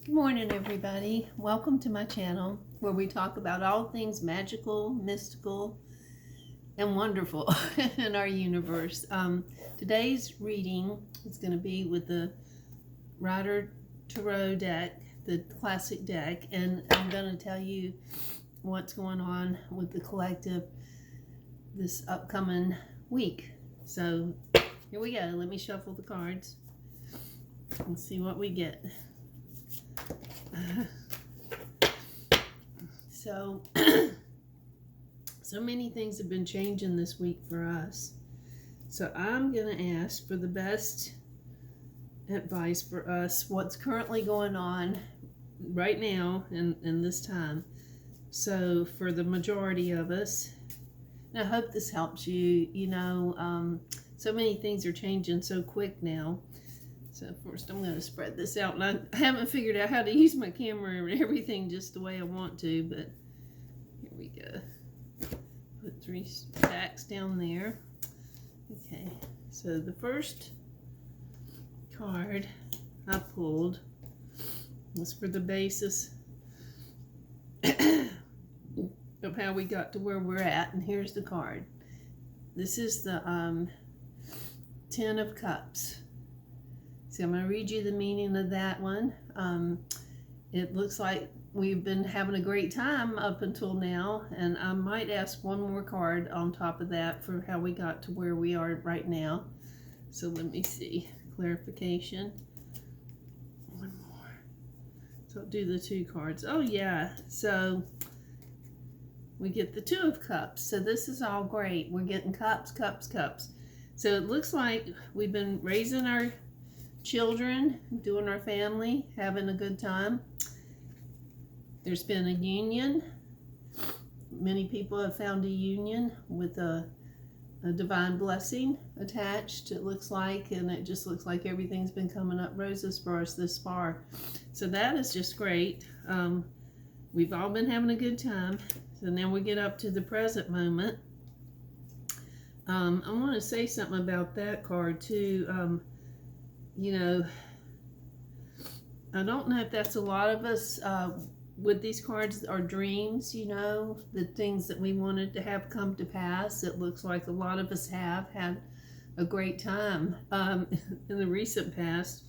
Good morning, everybody. Welcome to my channel where we talk about all things magical, mystical, and wonderful in our universe. Today's reading is going to be with the Rider Tarot deck, the classic deck, and I'm going to tell you what's going on with the collective this upcoming week. So here we go. Let me shuffle the cards and see what we get. So many things have been changing this week for us. So I'm going to ask for the best advice for us, what's currently going on right now in this time. So for the majority of us, and I hope this helps you, so many things are changing so quick now. So first I'm going to spread this out, and I haven't figured out how to use my camera and everything just the way I want to, but here we go. Put 3 stacks down there. Okay, so the first card I pulled was for the basis of how we got to where we're at, and here's the card. This is the 10 of Cups. So I'm going to read you the meaning of that one. It looks like we've been having a great time up until now, and I might ask one more card on top of that for how we got to where we are right now. So let me see. Clarification. One more. So I'll do the 2 cards. Oh yeah, so we get the 2 of Cups. So this is all great. We're getting cups, cups, cups. So it looks like we've been raising our children, doing our family, having a good time. There's been a union. Many people have found a union with a divine blessing attached, it looks like, and it just looks like everything's been coming up roses for us this far. So that is just great. We've all been having a good time. So now we get up to the present moment. I want to say something about that card too. I don't know if that's a lot of us with these cards, our dreams, the things that we wanted to have come to pass. It looks like a lot of us have had a great time in the recent past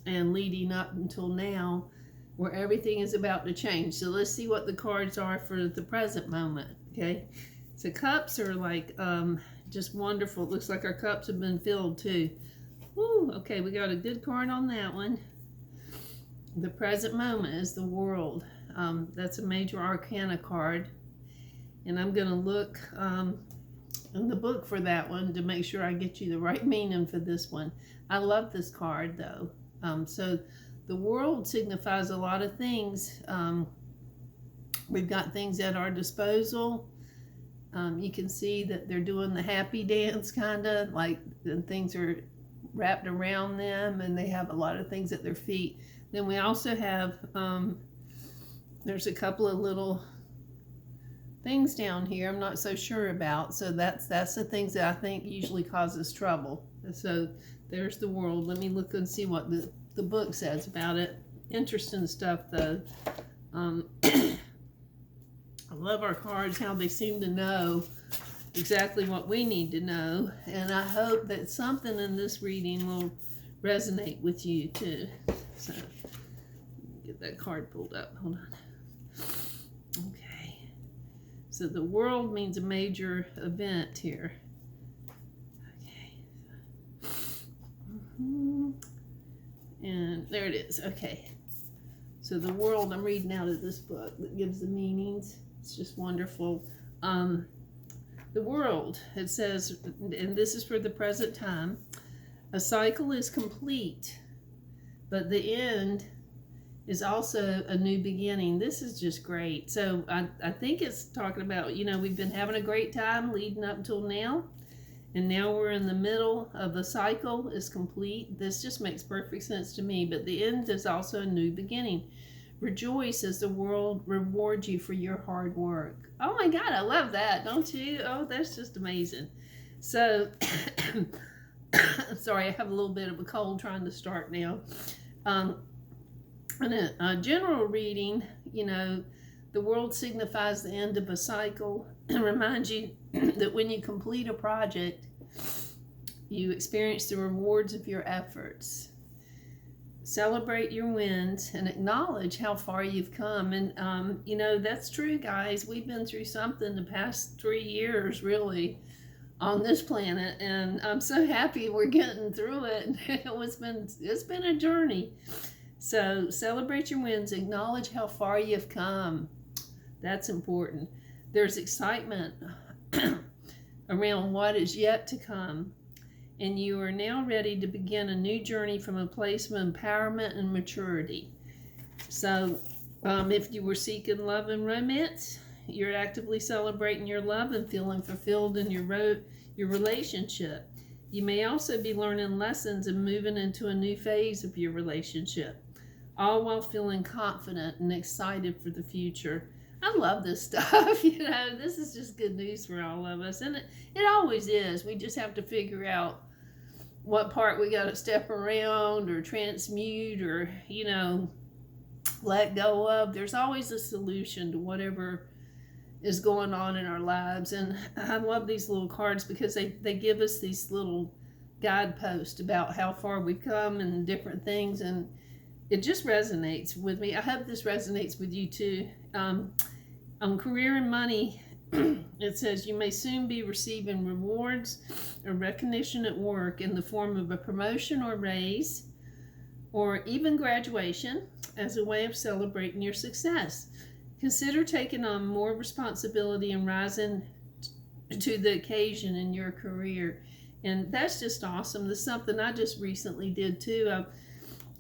and leading up until now, where everything is about to change. So let's see what the cards are for the present moment, okay? So cups are like just wonderful. It looks like our cups have been filled too. Woo, okay, we got a good card on that one. The present moment is the World. That's a major arcana card. And I'm going to look in the book for that one to make sure I get you the right meaning for this one. I love this card though. So the World signifies a lot of things. We've got things at our disposal. You can see that they're doing the happy dance kind of, like things are wrapped around them, and they have a lot of things at their feet. Then we also have there's a couple of little things down here I'm not so sure about. So that's the things that I think usually causes trouble. So there's the World. Let me look and see what the book says about it. Interesting stuff though. I love our cards, how they seem to know exactly what we need to know, and I hope that something in this reading will resonate with you too. So get that card pulled up. Hold on. Okay, so the World means a major event here. Okay, and there it is. Okay, so the World, I'm reading out of this book that gives the meanings. It's just wonderful. The World, it says, and this is for the present time, a cycle is complete, but the end is also a new beginning. This is just great. So I think it's talking about, we've been having a great time leading up until now, and now we're in the middle of the cycle is complete. This just makes perfect sense to me, but the end is also a new beginning. Rejoice as the world rewards you for your hard work. Oh my God, I love that, don't you? Oh, that's just amazing. So, sorry, I have a little bit of a cold trying to start now. In a general reading, you know, the world signifies the end of a cycle and reminds you that when you complete a project, you experience the rewards of your efforts. Celebrate your wins and acknowledge how far you've come. And, you know, that's true, guys. We've been through something the past 3 years, really, on this planet. And I'm so happy we're getting through it. It's been a journey. So celebrate your wins. Acknowledge how far you've come. That's important. There's excitement around what is yet to come. And you are now ready to begin a new journey from a place of empowerment and maturity. So if you were seeking love and romance, you're actively celebrating your love and feeling fulfilled in your relationship. You may also be learning lessons and moving into a new phase of your relationship, all while feeling confident and excited for the future. I love this stuff. You know, this is just good news for all of us. And it always is. We just have to figure out what part we got to step around or transmute or, you know, let go of. There's always a solution to whatever is going on in our lives. And I love these little cards because they give us these little guideposts about how far we've come and different things. And it just resonates with me. I hope this resonates with you too. On career and money, it says you may soon be receiving rewards or recognition at work in the form of a promotion or raise or even graduation as a way of celebrating your success. Consider taking on more responsibility and rising to the occasion in your career. And that's just awesome. That's something I just recently did too.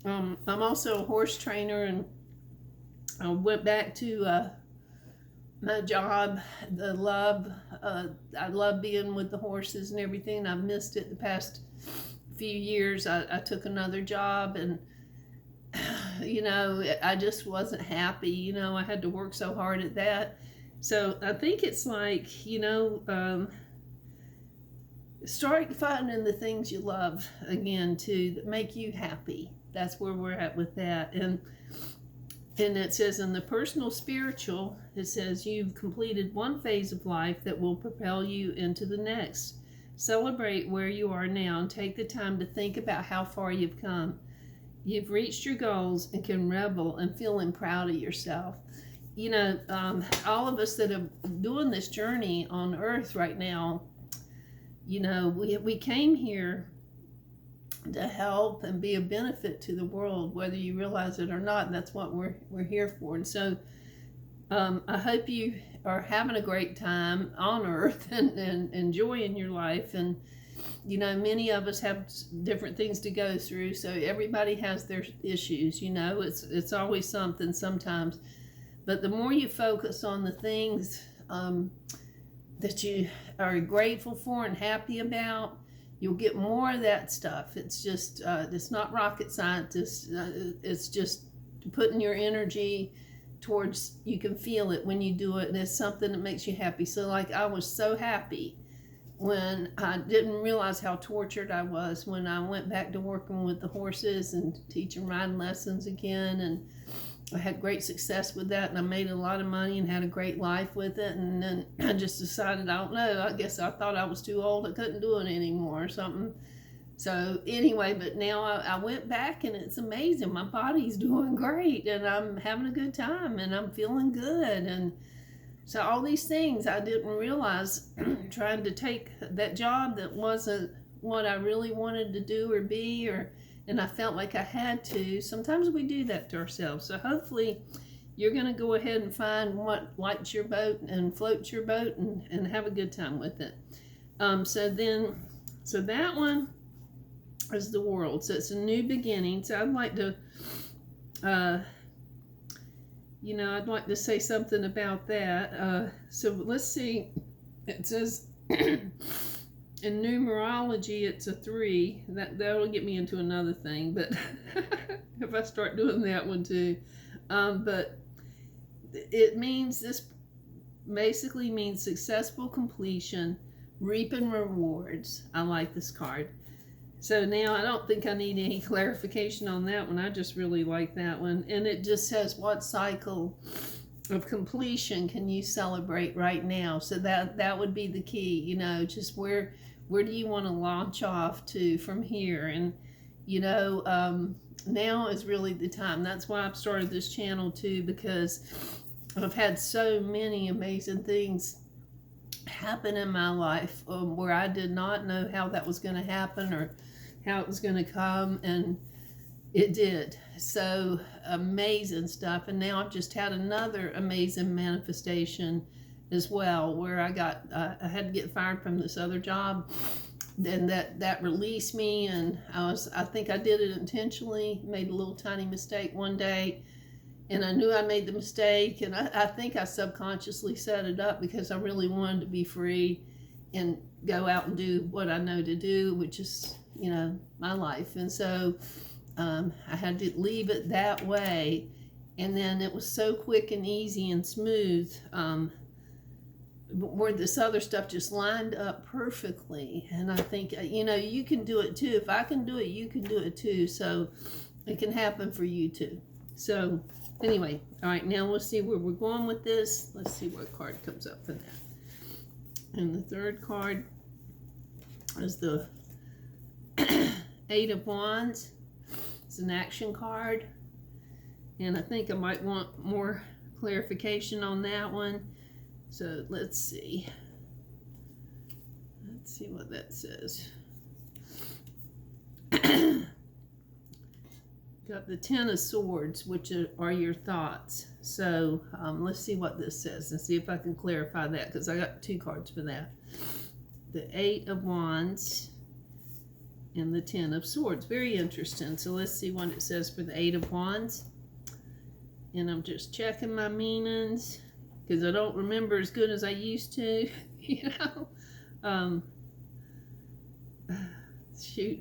I'm also a horse trainer, and I went back to my job. I love being with the horses and everything. I've missed it the past few years. I took another job, and you know, I just wasn't happy. You know, I had to work so hard at that. So I think it's like, you know, start finding the things you love again too that make you happy. That's where we're at with that. And it says in the personal spiritual, it says you've completed one phase of life that will propel you into the next. Celebrate where you are now and take the time to think about how far you've come. You've reached your goals and can revel and feeling proud of yourself. You know, all of us that are doing this journey on earth right now, you know, we came here to help and be a benefit to the world, whether you realize it or not. That's what we're here for. And so I hope you are having a great time on earth and enjoying your life. And you know, many of us have different things to go through, so everybody has their issues. You know, it's always something sometimes, but the more you focus on the things that you are grateful for and happy about, you'll get more of that stuff. It's just, it's not rocket science. It's just putting your energy towards, you can feel it when you do it, and it's something that makes you happy. So like, I was so happy when I didn't realize how tortured I was when I went back to working with the horses and teaching riding lessons again. And I had great success with that, and I made a lot of money and had a great life with it. And then I just decided, I don't know, I guess I thought I was too old, I couldn't do it anymore or something. So anyway, but now I went back, and it's amazing. My body's doing great, and I'm having a good time, and I'm feeling good. And so all these things I didn't realize, trying to take that job that wasn't what I really wanted to do or be, and I felt like I had to. Sometimes we do that to ourselves. So hopefully you're going to go ahead and find what lights your boat and floats your boat and have a good time with it. So that one is the world. So it's a new beginning. So I'd like to, I'd like to say something about that. So let's see. It says in numerology, it's a 3. That'll get me into another thing, but if I start doing that one too. But this basically means successful completion, reaping rewards. I like this card. So now I don't think I need any clarification on that one. I just really like that one. And it just says, what cycle of completion can you celebrate right now? So that would be the key, you know, just where do you want to launch off to from here? And, you know, now is really the time. That's why I've started this channel too, because I've had so many amazing things happen in my life where I did not know how that was going to happen or how it was going to come, and it did. So amazing stuff. And now I've just had another amazing manifestation as well, where I had to get fired from this other job. Then that released me, and I think I did it intentionally, made a little tiny mistake one day, and I knew I made the mistake, and I think I subconsciously set it up because I really wanted to be free and go out and do what I know to do, which is, you know, my life. And so I had to leave it that way, and then it was so quick and easy and smooth, where this other stuff just lined up perfectly. And I think, you know, you can do it too. If I can do it, you can do it too. So it can happen for you too. So anyway, all right, now we'll see where we're going with this. Let's see what card comes up for that. And the third card is the Eight of Wands. It's an action card, and I think I might want more clarification on that one. So let's see what that says. Got the Ten of Swords, which are your thoughts. So let's see what this says and see if I can clarify that, because I got two cards for that. The Eight of Wands and the Ten of Swords. Very interesting. So let's see what it says for the Eight of Wands. And I'm just checking my meanings, because I don't remember as good as I used to, you know. Shoot.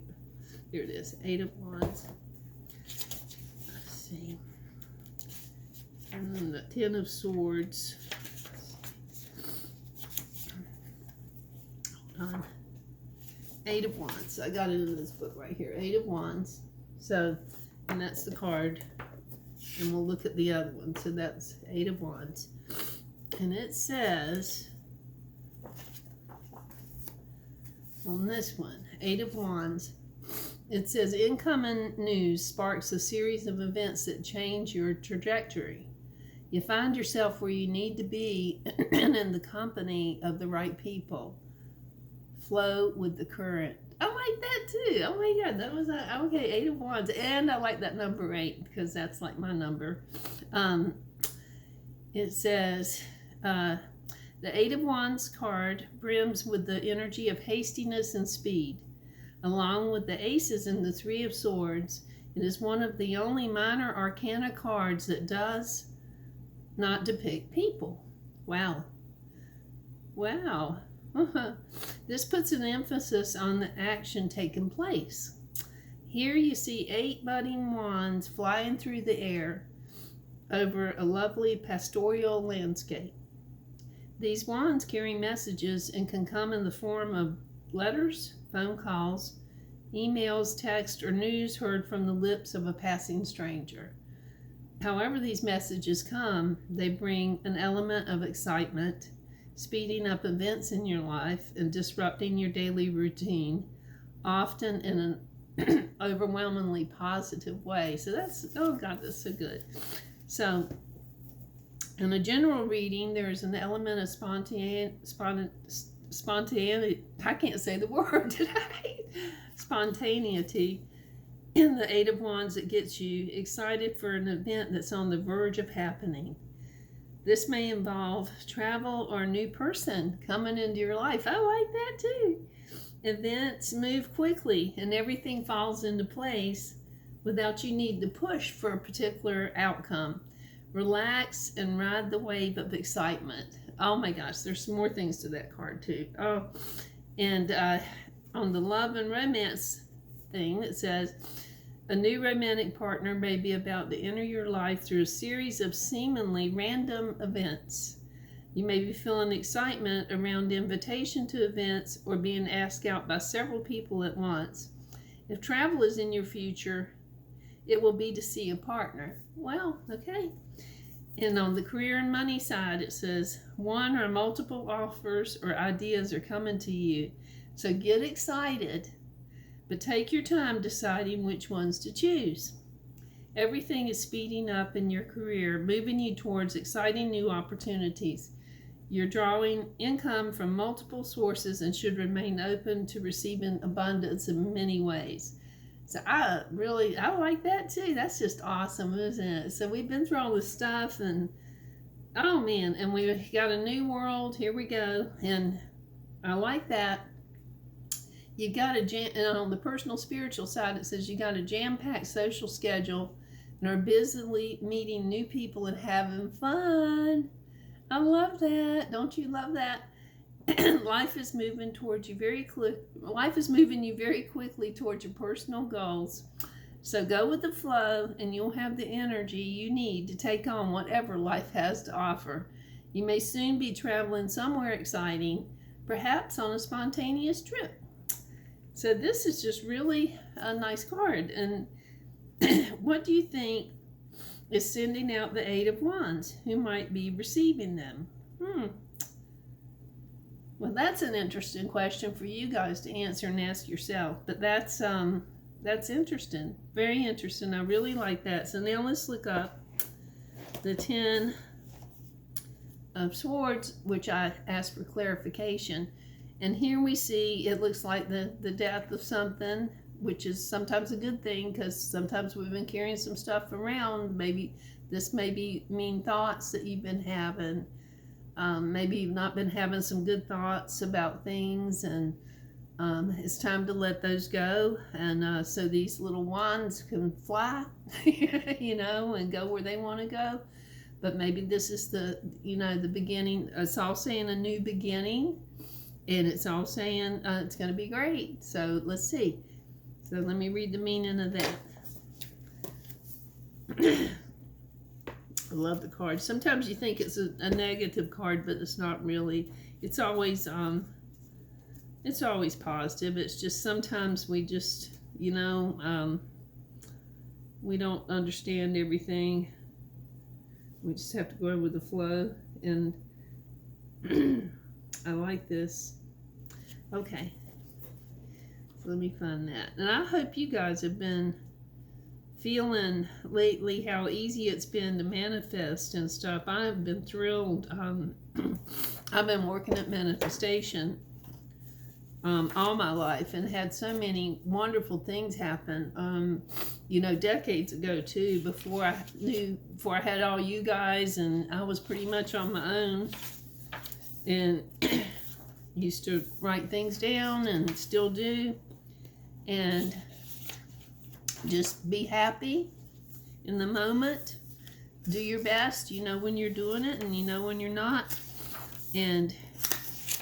Here it is. Eight of Wands. Let's see. And then the Ten of Swords. Hold on. Eight of Wands. I got it in this book right here. Eight of Wands. So, and that's the card. And we'll look at the other one. So that's Eight of Wands. And it says on this one, Eight of Wands, it says, incoming news sparks a series of events that change your trajectory. You find yourself where you need to be and in the company of the right people. Flow with the current. I like that too. Oh my God, that was okay. Eight of Wands, and I like that number 8 because that's like my number. It says the Eight of Wands card brims with the energy of hastiness and speed, along with the Aces and the Three of Swords. It is one of the only minor arcana cards that does not depict people. Wow. Wow. This puts an emphasis on the action taking place. Here you see 8 budding wands flying through the air over a lovely pastoral landscape. These wands carry messages and can come in the form of letters, phone calls, emails, text, or news heard from the lips of a passing stranger. However these messages come, they bring an element of excitement, speeding up events in your life and disrupting your daily routine, often in an overwhelmingly positive way. So that's, oh God, that's so good. So in a general reading, there's an element of spontaneity. I can't say the word, did I? Spontaneity in the Eight of Wands that gets you excited for an event that's on the verge of happening. This may involve travel or a new person coming into your life. I like that too. Events move quickly and everything falls into place without you need to push for a particular outcome. Relax and ride the wave of excitement. Oh my gosh, there's some more things to that card too. Oh, and on the love and romance thing, it says, a new romantic partner may be about to enter your life through a series of seemingly random events. You may be feeling excitement around invitation to events or being asked out by several people at once. If travel is in your future, it will be to see a partner. Well, okay. And on the career and money side, it says one or multiple offers or ideas are coming to you. So get excited, but take your time deciding which ones to choose. Everything is speeding up in your career, moving you towards exciting new opportunities. You're drawing income from multiple sources and should remain open to receiving abundance in many ways. So I like that too. That's just awesome, isn't it? So we've been through all this stuff, and oh man, and we got a new world. Here we go, and I like that. You got and on the personal spiritual side, it says you got a jam-packed social schedule and are busily meeting new people and having fun. I love that. Don't you love that? Life is moving towards you Life is moving you very quickly towards your personal goals. So go with the flow, and you'll have the energy you need to take on whatever life has to offer. You may soon be traveling somewhere exciting, perhaps on a spontaneous trip. So this is just really a nice card. And what do you think is sending out the Eight of Wands? Who might be receiving them? Well, that's an interesting question for you guys to answer and ask yourself. But that's interesting. Very interesting. I really like that. So now let's look up the Ten of Swords, which I asked for clarification. And here we see it looks like the death of something, which is sometimes a good thing, because sometimes we've been carrying some stuff around. Maybe this may be mean thoughts that you've been having. Maybe you've not been having some good thoughts about things, and it's time to let those go. And so these little wands can fly, you know, and go where they want to go. But maybe this is the beginning. It's all saying a new beginning, and it's all saying it's going to be great. So let's see. So let me read the meaning of that. I love the card. Sometimes you think it's a negative card, but it's not really. It's always positive. It's just sometimes we just, we don't understand everything. We just have to go with the flow. And I like this. Okay. So let me find that. And I hope you guys have been feeling lately how easy it's been to manifest and stuff. I've been thrilled. I've been working at manifestation all my life and had so many wonderful things happen. Decades ago too, before I had all you guys, and I was pretty much on my own, and used to write things down and still do, and just be happy in the moment. Do your best. You know when you're doing it, and you know when you're not. And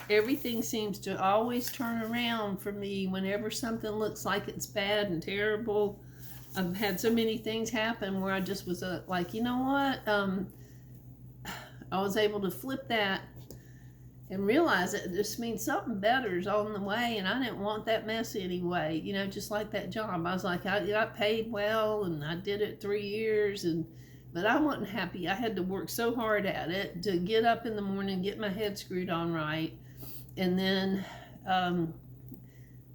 everything seems to always turn around for me whenever something looks like it's bad and terrible. I've had so many things happen where I just was like, you know what? I was able to flip that and realize it just means something better is on the way, and I didn't want that mess anyway. Just like that job. I was like, I got paid well, and I did it 3 years, but I wasn't happy. I had to work so hard at it to get up in the morning, get my head screwed on right, and then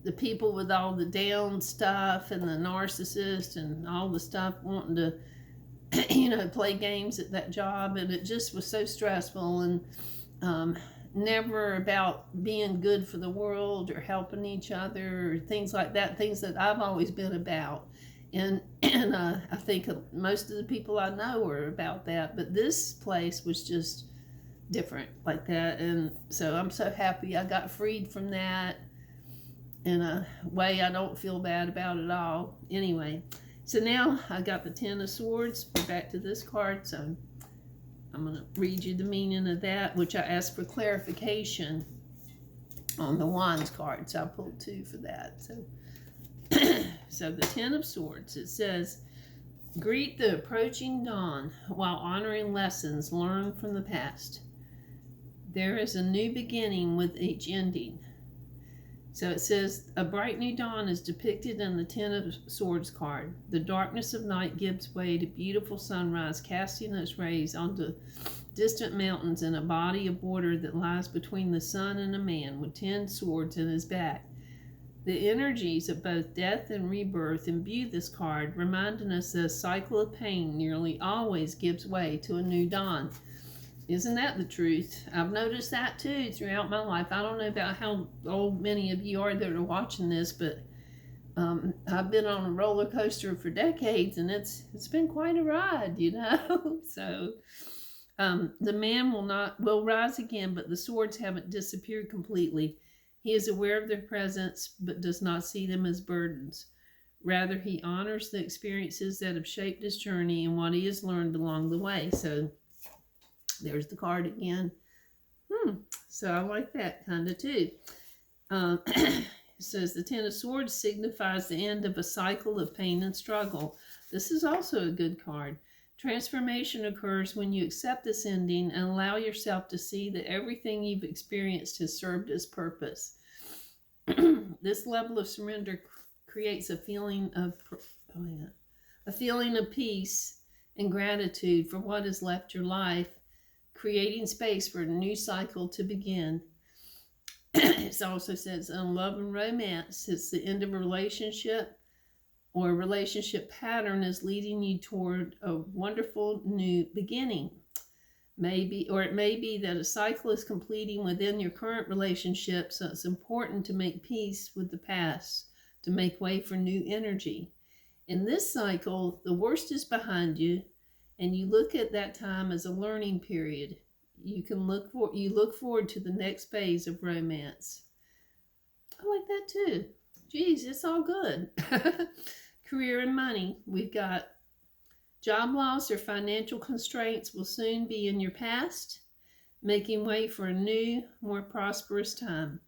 the people with all the down stuff and the narcissist and all the stuff wanting to play games at that job, and it just was so stressful, and never about being good for the world or helping each other or things like that, things that I've always been about. And I think most of the people I know are about that, but this place was just different like that. And so I'm so happy I got freed from that in a way I don't feel bad about at all. Anyway, so now I got the Ten of Swords. We're back to this card, so I'm going to read you the meaning of that, which I asked for clarification on the Wands card, so I pulled 2 for that. So the Ten of Swords, it says, greet the approaching dawn while honoring lessons learned from the past. There is a new beginning with each ending. So it says, a bright new dawn is depicted in the Ten of Swords card. The darkness of night gives way to beautiful sunrise, casting its rays onto distant mountains and a body of water that lies between the sun and a man with 10 swords in his back. The energies of both death and rebirth imbue this card, reminding us that a cycle of pain nearly always gives way to a new dawn. Isn't that the truth? I've noticed that too throughout my life. I don't know about how old many of you are that are watching this, but I've been on a roller coaster for decades, and it's been quite a ride, you know. So the man will rise again, but the swords haven't disappeared completely. He is aware of their presence, but does not see them as burdens. Rather, he honors the experiences that have shaped his journey and what he has learned along the way. So there's the card again. So I like that kind of too. It says the Ten of Swords signifies the end of a cycle of pain and struggle. This is also a good card. Transformation occurs when you accept this ending and allow yourself to see that everything you've experienced has served its purpose. This level of surrender creates a feeling of peace and gratitude for what has left your life, creating space for a new cycle to begin. It also says in love and romance, it's the end of a relationship or a relationship pattern is leading you toward a wonderful new beginning. It may be that a cycle is completing within your current relationship, so it's important to make peace with the past, to make way for new energy. In this cycle, the worst is behind you, and you look at that time as a learning period. You look forward to the next phase of romance. I like that too. Geez, it's all good. Career and money. We've got job loss or financial constraints will soon be in your past, making way for a new, more prosperous time.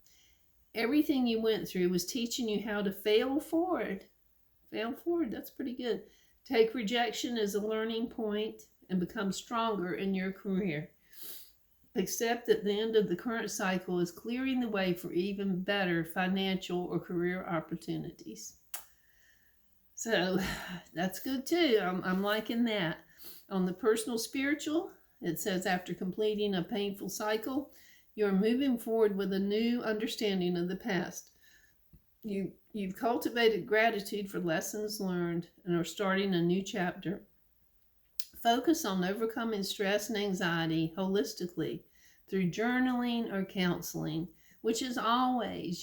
Everything you went through was teaching you how to fail forward. Fail forward, that's pretty good. Take rejection as a learning point and become stronger in your career. Accept that the end of the current cycle is clearing the way for even better financial or career opportunities. So that's good too. I'm liking that. On the personal spiritual, it says after completing a painful cycle, you're moving forward with a new understanding of the past. You've cultivated gratitude for lessons learned and are starting a new chapter. Focus on overcoming stress and anxiety holistically through journaling or counseling, which is always,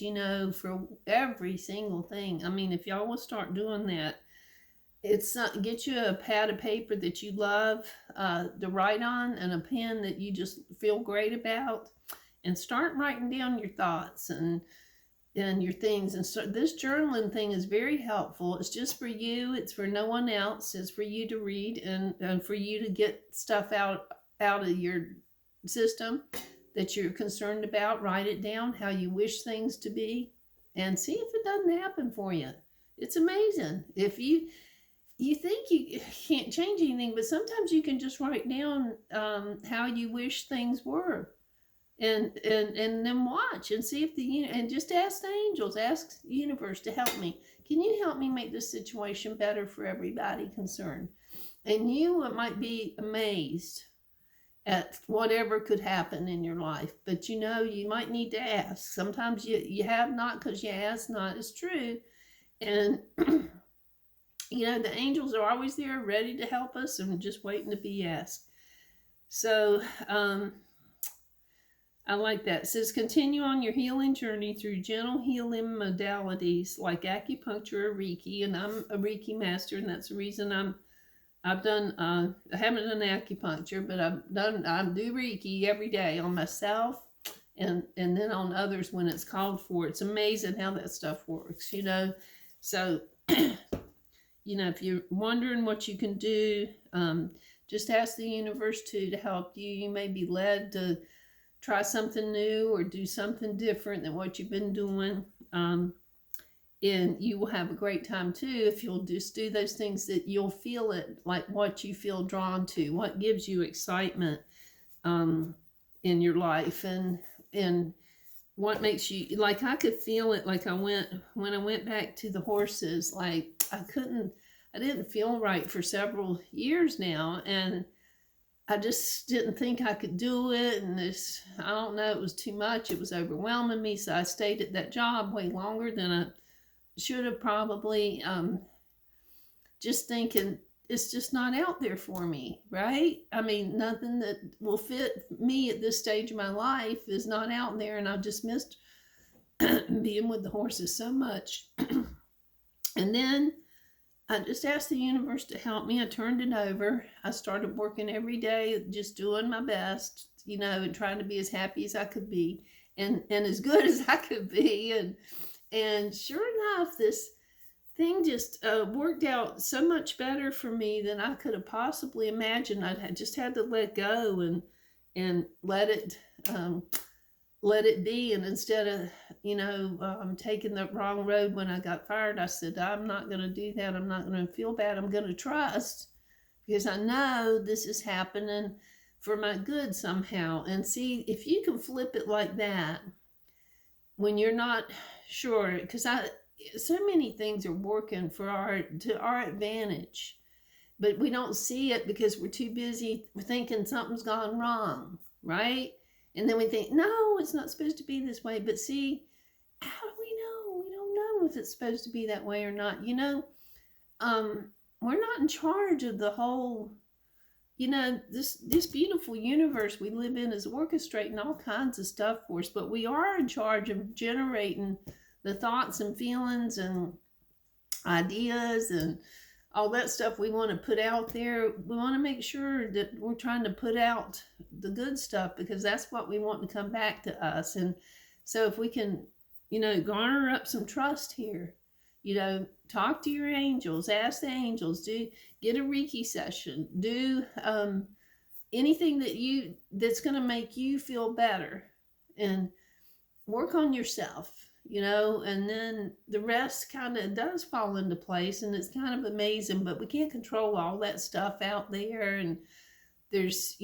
for every single thing. I mean, if y'all will start doing that, get you a pad of paper that you love to write on and a pen that you just feel great about, and start writing down your thoughts and your things. And so this journaling thing is very helpful. It's just for you. It's for no one else. It's for you to read and for you to get stuff out of your system that you're concerned about. Write it down, how you wish things to be, and see if it doesn't happen for you. It's amazing. If you think you can't change anything, but sometimes you can just write down how you wish things were. And then watch and see if and just ask the angels, ask the universe to help me. Can you help me make this situation better for everybody concerned? And you might be amazed at whatever could happen in your life. But you might need to ask. Sometimes you have not because you ask not. It's true. And the angels are always there ready to help us and just waiting to be asked. So I like that. It says, continue on your healing journey through gentle healing modalities like acupuncture or Reiki. And I'm a Reiki master, and that's the reason I haven't done acupuncture, but I do Reiki every day on myself and then on others when it's called for. It's amazing how that stuff works, So, if you're wondering what you can do, just ask the universe to help you. You may be led to try something new or do something different than what you've been doing. And you will have a great time too if you'll just do those things that you'll feel it, like what you feel drawn to, what gives you excitement in your life. And what makes you, like, I could feel it, like when I went back to the horses, like I didn't feel right for several years now, and I just didn't think I could do it, and this, I don't know, it was too much, it was overwhelming me, so I stayed at that job way longer than I should have probably, just thinking it's just not out there for me, right? I mean, nothing that will fit me at this stage of my life is not out there, and I just missed being with the horses so much. And then I just asked the universe to help me. I turned it over. I started working every day, just doing my best, and trying to be as happy as I could be, and as good as I could be. And sure enough, this thing just worked out so much better for me than I could have possibly imagined. I just had to let go and let it be. And instead of taking the wrong road when I got fired, I said, I'm not going to do that. I'm not going to feel bad. I'm going to trust, because I know this is happening for my good somehow. And see, if you can flip it like that when you're not sure, because so many things are working to our advantage, but we don't see it because we're too busy thinking something's gone wrong, right? And then we think, no, it's not supposed to be this way. But see, how do we know? We don't know if it's supposed to be that way or not. We're not in charge of the whole, this beautiful universe we live in is orchestrating all kinds of stuff for us, but we are in charge of generating the thoughts and feelings and ideas and all that stuff we want to put out there. We want to make sure that we're trying to put out the good stuff, because that's what we want to come back to us. And so if we can, garner up some trust here, talk to your angels, ask the angels, get a Reiki session, do anything that's going to make you feel better, and work on yourself. And then the rest kind of does fall into place, and it's kind of amazing, but we can't control all that stuff out there. And there's,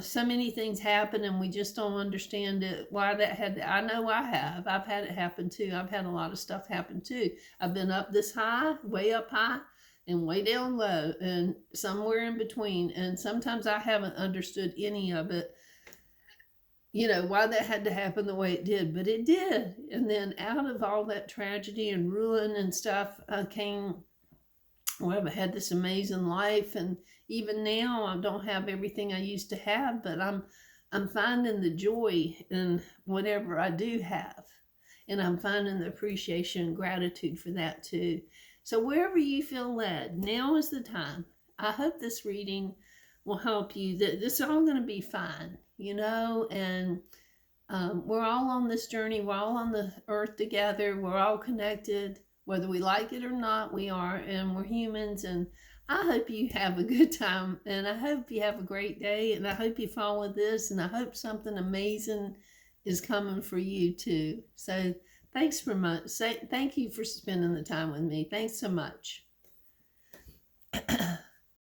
so many things happen, and we just don't understand it, why that I know I've had it happen too. I've had a lot of stuff happen too. I've been up this high, way up high, and way down low, and somewhere in between. And sometimes I haven't understood any of it, why that had to happen the way it did, but it did. And then out of all that tragedy and ruin and stuff came, well, I had this amazing life. And even now I don't have everything I used to have, but I'm finding the joy in whatever I do have. And I'm finding the appreciation and gratitude for that too. So wherever you feel led, now is the time. I hope this reading will help you, that this is all going to be fine, and we're all on this journey. We're all on the earth together. We're all connected, whether we like it or not, we are, and we're humans. And I hope you have a good time, and I hope you have a great day, and I hope you follow this, and I hope something amazing is coming for you too. So thank you for spending the time with me. Thanks so much.